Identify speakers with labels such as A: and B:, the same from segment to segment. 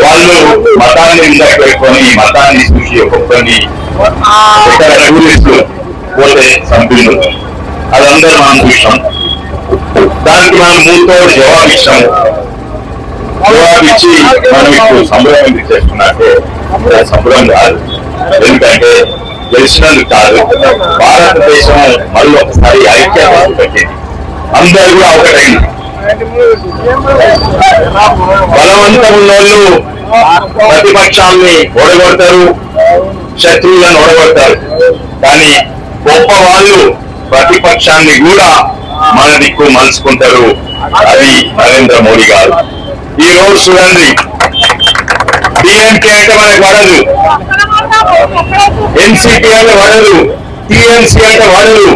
A: వాళ్ళు మతాన్ని ఇందాక పెట్టుకొని మతాన్ని చూసి ఒక్కొక్కరిని టూరిస్టులు పోతే సంపీలు అదందరూ మనం చూసాం. దానికి మనం మూడుతో జవాబిచ్చాం. జవాబిచ్చి మనం ఇప్పుడు సంబరం ఎందుకు చేస్తున్నట్టే సంబరం కాదు, ఎందుకంటే గెలిచినందుకు కాదు, భారతదేశం మళ్ళీ ఒకసారి ఐక్యత పెట్టింది. అందరూ కూడా ఒకటైంది. బలవంతం ఉన్నోళ్ళు ప్రతిపక్షాన్ని ఓడగొడతారు, శత్రువులను ఓడగొడతారు. కానీ గొప్ప వాళ్ళు ప్రతిపక్షాన్ని కూడా మన దిక్కు మలుచుకుంటారు. అది నరేంద్ర మోడీ గారు. ఈ రోజు చూడండి, డిఎంకే అంటే మనకు పడదు, ఎన్సీపీ అంటే పడదు, టీఎంసీ అంటే పడదు.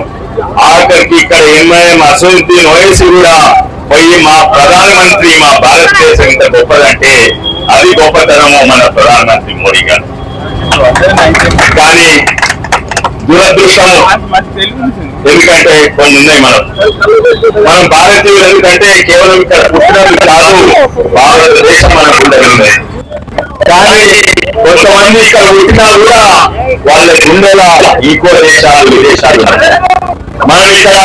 A: ఆఖరికి ఇక్కడ ఎంఐఎం, అసదుద్దీన్ ఓవైసీ కూడా పోయి మా ప్రధానమంత్రి మా భారతదేశం ఇంత గొప్పదంటే అది గొప్పతనము మన ప్రధానమంత్రి మోడీ గారు. కానీ దురదృష్టము, ఎందుకంటే కొన్ని ఉన్నాయి. మనం భారతీయులు ఎందుకంటే కేవలం ఇక్కడ పుట్టినందుకు కాదు, భారతదేశం మన గుండెలు ఉన్నాయి. కానీ కొంతమంది ఇక్కడ పుట్టినా కూడా వాళ్ళ గుండెల ఇంకో దేశాలు విదేశాలు. మనం ఇక్కడ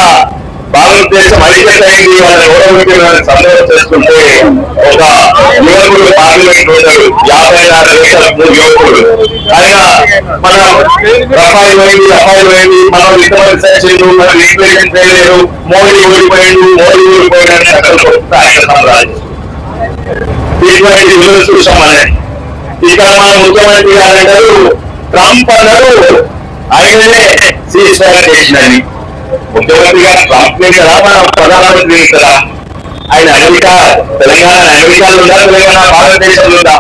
A: భారతదేశం ఐక్యతైంది, వాళ్ళని ఓడగొట్టిన సందర్భం చేసుకుంటే ఒక యువకుడు పార్లమెంట్ ఉంటాడు, 54 దేశాల యువకుడు. ఆయన మన రఫాయిలు పోయింది, మనం ఇంతమంది సైన్లు, మనం ఇంటెలిజెన్స్ వేయలేరు, మోడీ ఓడిపోయాడని అక్కడ ఆయన సామ్రాజ్యం. ఇటువంటి విలువలు చూసాం. అనేది ఇక్కడ మన ముఖ్యమంత్రి గారు అంటారు, ట్రంప్ అన్నారు ఆయననే సీజ్ ఫైర్ చేసిందని. ముఖ్యమంత్రి గారు ట్రంప్ కదా, మన ప్రధానమంత్రి కదా. ఆయన అమెరికా, తెలంగాణ అమెరికాలో ఉందా, తెలంగాణ భారతదేశంలో ఉందా?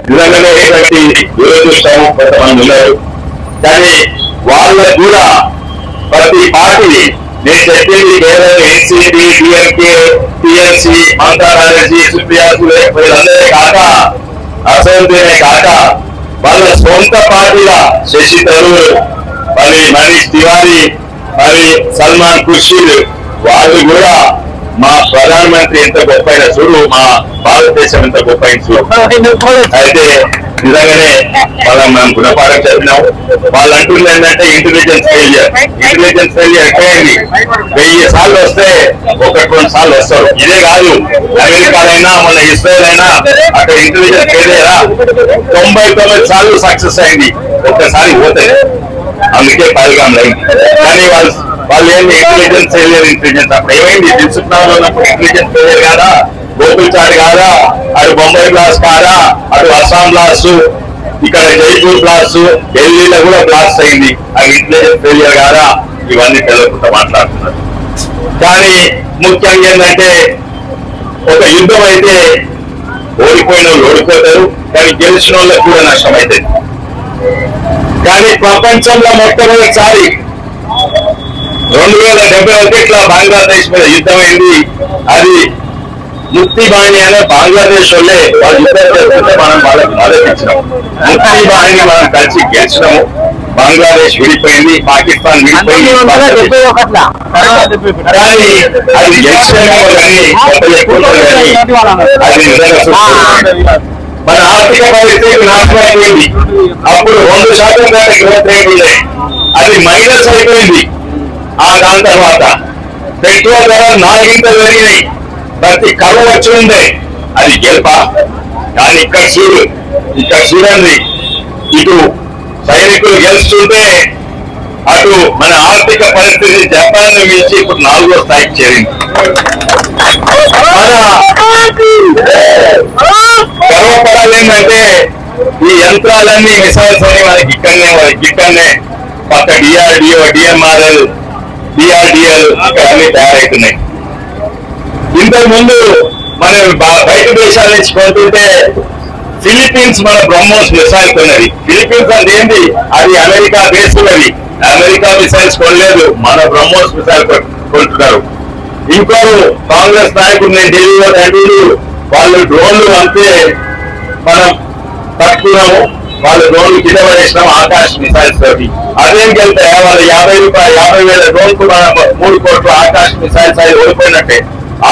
A: నిజంగానే ఇటువంటి దురదృష్టం కొంతమంది ఉన్నారు. కానీ వాళ్ళకు కూడా ప్రతి పార్టీ నేను చెప్పింది కేవలం NCP, DMK, TMC, Mamata Banerjee, Supriya Sule వీళ్ళందరే కాక, అసదుద్దీనే కాక వాళ్ళ సొంత పార్టీల శశి థరూర్, మరి మనీష్ తివారీ, మరి సల్మాన్ ఖుర్షీద్ వాళ్ళు కూడా మా ప్రధానమంత్రి ఎంత గొప్పైన చూడు, మా భారతదేశం ఎంత గొప్పైన చూడు. అయితే నిజంగానే మనం గుణపాఠం చెప్పినాం. వాళ్ళు అంటుంది ఏంటంటే ఇంటెలిజెన్స్ ఫెయిలియర్ ఎక్కడైంది. 1000 సార్లు వస్తే 1-2 సార్లు వస్తారు. ఇదే కాదు, అమెరికాలైనా మన ఇజ్రాయెల్ అయినా అక్కడ ఇంటెలిజెన్స్ ఫెయిలియరా 99 సార్లు సక్సెస్ అయింది, ఒక్కసారి పోతే. అందుకే పైగాంలో అయింది. కానీ వాళ్ళు ఏంటి ఇంటెలిజెన్స్ ఫెయిలియర్ అప్పుడు ఏమైంది? దిల్సుఖ్నగర్ ఉన్నప్పుడు ఇంటెలిజెన్స్ ఫెయిలియర్ కాదా, గోకుల్చాట్ కాదా, అటు బొంబాయి బ్లాస్ట్ కాదా, అటు అస్సాం బ్లాస్ట్, ఇక్కడ జైపూర్ బ్లాస్ట్, ఢిల్లీలో కూడా బ్లాస్ట్ అయింది. అది ఇంటెలిజెన్స్ ఫెయిలియర్ కాదా? ఇవన్నీ తెలియకుండా మాట్లాడుతున్నారు. కానీ ముఖ్యంగా ఏంటంటే ఒక యుద్ధం అయితే ఓడిపోయిన వాళ్ళు ఓడిపోతారు, కానీ గెలిచిన వాళ్ళకి కూడా నష్టం అవుతుంది. కానీ ప్రపంచంలో మొట్టమొదటిసారి 2071 బంగ్లాదేశ్ మీద యుద్ధం అయింది. అది ముక్తి బాణి అనే బంగ్లాదేశ్ వాళ్ళే వాళ్ళు యుద్ధం చేస్తుంటే మనం వాళ్ళకి మద్దతు ఇచ్చినాం. ముక్తి బాణిని మనం కలిసి గెలిచినాము. బంగ్లాదేశ్ విడిపోయింది, పాకిస్తాన్ విడిపోయింది. కానీ అది గెలిచినామో కానీ అది నిజంగా మన ఆర్థిక పరిస్థితి నాశనం అయిపోయింది. అప్పుడు 2% దాకా గ్రోత్ రేట్ ఉండే, అది మైనస్ అయిపోయింది. దాని తర్వాత పెట్రోల్ ధర 4 పెరిగినాయి, ప్రతి కరువు వచ్చి ఉండే, అది గెలుప. కానీ ఇక్కడ చూడండి, ఇటు సైనికులు గెలుస్తుంటే అటు మన ఆర్థిక పరిస్థితి జపాన్ మించి ఇప్పుడు 4వ స్థాయికి చేరింది. గర్వపడాలి ఏంటంటే ఈ యంత్రాలన్నీ మిసైల్స్ అని మనకి ఇక్కడనే పక్క డిఆర్డిఓ, డిఎంఆర్ఎల్, డిఆర్డిఎల్ అన్ని తయారవుతున్నాయి. ఇంతకు ముందు మనం బయట దేశాల నుంచి కొంటుంటే ఫిలిప్పీన్స్ మన బ్రహ్మోస్ మిసైల్ కొన్నది. ఫిలిప్పీన్స్ అంటే ఏంటి? అది అమెరికా దేశంలోది. అమెరికా మిసైల్స్ కొనలేదు, మన బ్రహ్మోస్ మిసైల్ కొంటున్నారు. ఇంకోరు కాంగ్రెస్ నాయకుడు నేను ఢిల్లీలో అంటూ వాళ్ళు డ్రోన్లు అంతే మనం పట్టుకున్నాము, వాళ్ళు డ్రోన్లు కింద పడేసినాం ఆకాశ్ మిసైల్స్ తోటి. అదేం వెళ్తాయి వాళ్ళు 50,000 డ్రోన్ కు 3 కోట్లు ఆకాశ్ మిసైల్స్ అవి ఓడిపోయినట్టే.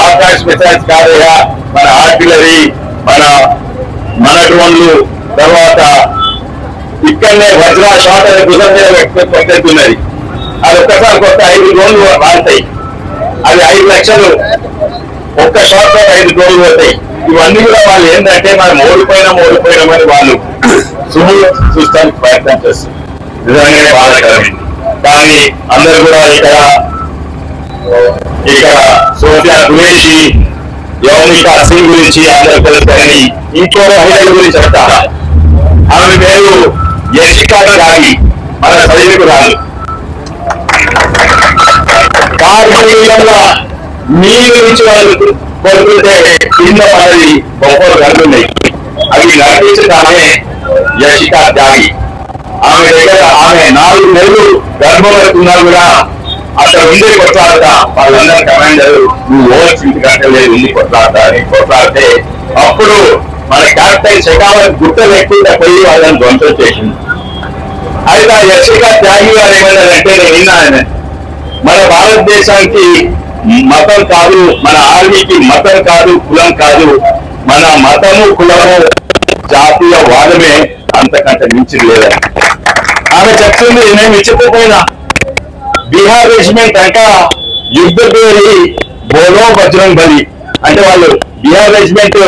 A: ఆకాశ్ మిసైల్స్ కాదయా, మన ఆర్టిలరీ, మన డ్రోన్లు, తర్వాత ఇక్కడనే వజ్రా షాట్ అనే భుజం మీద పద్ధతి ఉన్నది. అది ఒక్కసారి కొత్త 5 డ్రోన్లు వాడతాయి. అది 5 లక్షలు ఒక్క షాట్ లో 5 డ్రోన్లు పోతాయి. ఇవన్నీ కూడా వాళ్ళు ఏంటంటే మనం ఓడిపోయినామని వాళ్ళు చూస్తానికి ప్రయత్నం చేస్తారు. నిజంగానే బాధాకరమైంది. కానీ అందరూ కూడా ఇక్కడ సోఫియా ఖురేషి, యౌమికా సింగ్ గురించి అందరూ తెలుసు. ఇంకో మహిళల గురించి చెప్తారా? ఆమె పేరు యశికా త్యాగి, మన సైనికురాలు. కార్గిల్లో నీళ్ళు నుంచి వాళ్ళు కోరుకుంటే కింద పడది గొప్పలు కలుగున్నాయి. అవి నడిపించిన ఆమె యశికా త్యాగి. ఆమె దగ్గర ఆమె 4 నెలలు గర్భవతున్నా కూడా అక్కడ ఉండి కొట్లాడతా వాళ్ళందరూ కమాండర్ నువ్వు ఓల్సింది కట్టలేదు ఉంది కొట్లాడతా అని కొట్లాడితే అప్పుడు మన క్యాప్టెన్ షెకావత్ గుట్టలు ఎక్కువ పోయి వాళ్ళని ధ్వంసం చేసింది. అయితే ఆ యశికా త్యాగి గారు ఏమన్నారంటే, నేను విన్నాను, మన భారతదేశానికి మతం కాదు, మన ఆర్మీకి మతం కాదు, కులం కాదు, మన మతము కులము జాతీయ వాదమే, అంతకంటే మించి లేదని ఆమె చెప్తుంది. నేను ఇచ్చిపోయినా బీహార్ రెజిమెంట్ అంట యుద్ధ పేరు బోలో బజరంగ్ బలి అంటే వాళ్ళు బీహార్ రెజిమెంట్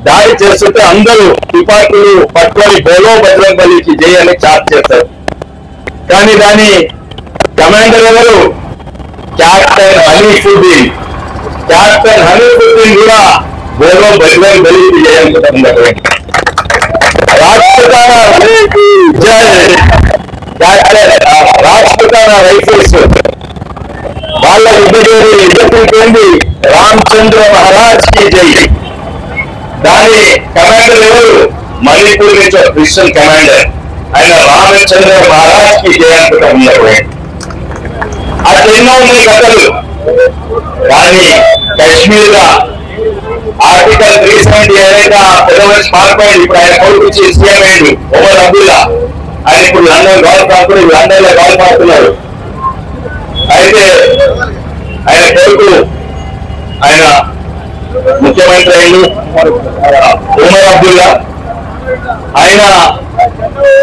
A: దాడి చేస్తుంటే అందరూ తుపాకులు పట్టుకొని బోలో బజరంగ్ బలికి జై అని చార్జ్ చేస్తారు. కానీ దాని కమాండర్ ఎవరు? క్యాప్టెన్ హనీఫుద్దీన్. క్యాప్టెన్ హనీఫుద్దీన్ కూడా బోలో బజరంగ్ బలికి జై అనుకుంటారు. రాష్ట్రపతి రైఫిల్స్ వాళ్ళ యుద్ధపోయింది రామచంద్ర మహారాజ్ కి జై. దాని కమాండర్ ఎవరు? మణిపూర్ నుంచి క్రిస్టియన్ కమాండర్, ఆయన రామచంద్ర మహారాజ్ కి జై అనుకుంటారు. అట్లా ఎన్నో ఉన్నాయి కథలు. కానీ కశ్మీర్ ఆర్టికల్ 370 ఏదైతే పెద్ద మనిషి మారిపోయింది. ఇప్పుడు ఆయన కొడుకు సీఎం అయ్యిండు ఒమర్ అబ్దుల్లా. ఆయన ఇప్పుడు లండన్ గోల్ఫ్ ఆడుతున్నారు, లండన్ లో గోల్ఫ్ ఆడుతున్నారు. అయితే ఆయన కొడుకు ఆయన ముఖ్యమంత్రి అయ్యిండు ఒమర్ అబ్దుల్లా. ఆయన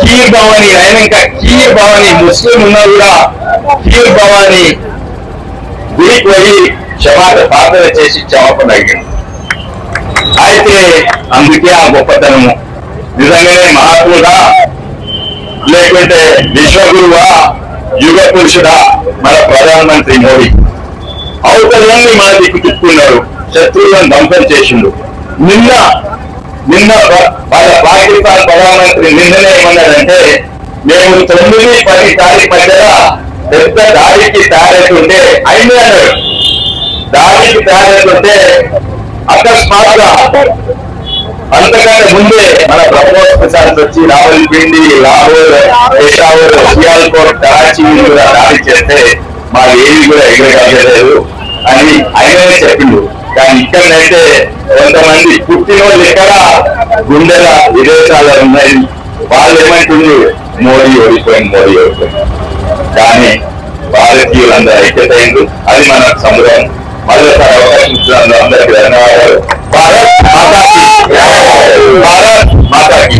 A: ఖీర్ భవానీ, ఆయన ఇంకా ఖీర్ భవానీ ముస్లిం ఉన్నా కూడా ఖీర్ భవానీ గుడికి పోయి ప్రార్థన చేసి క్షమాపణ అడిగాడు. అయితే అందుకే ఆ గొప్పతనము. నిజంగానే మహాత్ముడా లేకుంటే విశ్వగురువా, యుగ పురుషుడా మన ప్రధానమంత్రి మోడీ. అవతలన్నీ మన దిక్కు తిప్పుకున్నారు, శత్రువులను ధ్వంసం చేసిండు. నిన్న వాళ్ళ పాకిస్తాన్ ప్రధానమంత్రి నిన్ననే ఏమన్నాడంటే, మేము 9-10 తారీఖు మధ్యలో పెద్ద దాడికి తయారైతుంటే అయింది అన్నాడు. దాడికి తయారైతుంటే అకస్మాత్తుగా అంతకంటే ముందే మన బ్రహ్మోస్ ప్రసాద్ వచ్చి రావల్పిండి, లాహోర్, పెషావర్, సియాల్కోట్, కరాచీ కూడా దాడి చేస్తే మాది ఏది కూడా ఎగరగలేదు అని ఆయననే చెప్పిండు. కానీ ఇక్కడనైతే కొంతమంది పుట్టినోళ్ళు ఎక్కడ గుండెల విదేశాలు ఉన్నాయి. వాళ్ళు ఏమంటుంది, మోడీ ఓడిపోయింది. కానీ భారతీయులందరూ ఐక్యత అయింది. అది మన సముదాయం. మరోసారి అవకాశం ఇచ్చినందుకు అందరికీ ధన్యవాదాలు. భారత్ మాతాకి